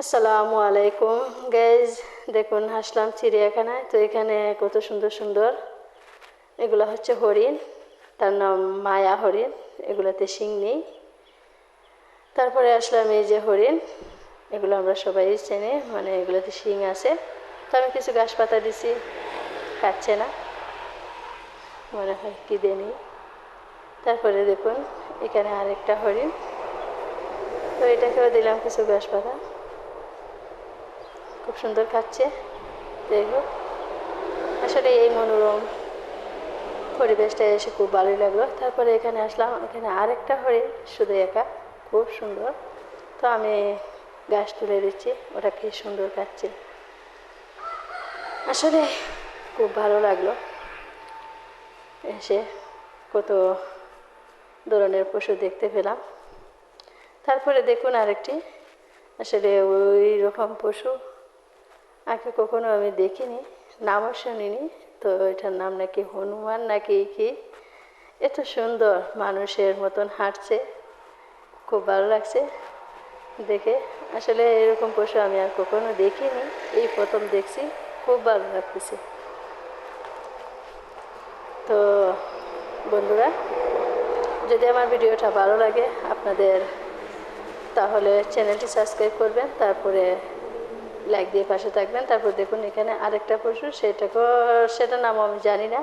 আসসালামু আলাইকুম গাইজ। দেখুন আসলাম চিড়িয়াখানায়। তো এখানে কত সুন্দর সুন্দর এগুলো হচ্ছে হরিণ, তার নাম মায়া হরিণ। এগুলোতে শিং নেই। তারপরে আসলাম এই যে হরিণ, এগুলো আমরা সবাই চেনে, মানে এগুলোতে শিং আছে। তো আমি কিছু ঘাস পাতা দিছি, খাচ্ছে না, মনে হয় কি দেনি। তারপরে দেখুন এখানে আরেকটা হরিণ, তো এটাকেও দিলাম কিছু ঘাস পাতা, খুব সুন্দর খাচ্ছে। দেখো আসলে এই মনোরম পরিবেশটা এসে খুব ভালোই লাগলো। তারপরে এখানে আসলাম, এখানে আরেকটা হরিণ শুধু একা, খুব সুন্দর। তো আমি ঘাস তুলে দিচ্ছি, ওটা কি সুন্দর খাচ্ছে। আসলে খুব ভালো লাগলো এসে, কত ধরনের পশু দেখতে পেলাম। তারপরে দেখুন আরেকটি, আসলে ওই রকম পশু আগে কখনো আমি দেখিনি, নামও শুনিনি। তো এটার নাম নাকি হনুমান নাকি কি, এত সুন্দর মানুষের মতন হাঁটছে, খুব ভালো লাগছে দেখে। আসলে এরকম পশু আমি আর কখনো দেখিনি, এই প্রথম দেখছি, খুব ভালো লাগতেছে। তো বন্ধুরা, যদি আমার ভিডিওটা ভালো লাগে আপনাদের, তাহলে চ্যানেলটি সাবস্ক্রাইব করবেন, তারপরে লাইক দিয়ে পাশে থাকবেন। তারপর দেখুন এখানে আরেকটা পশু, সেটার নাম আমি জানি না।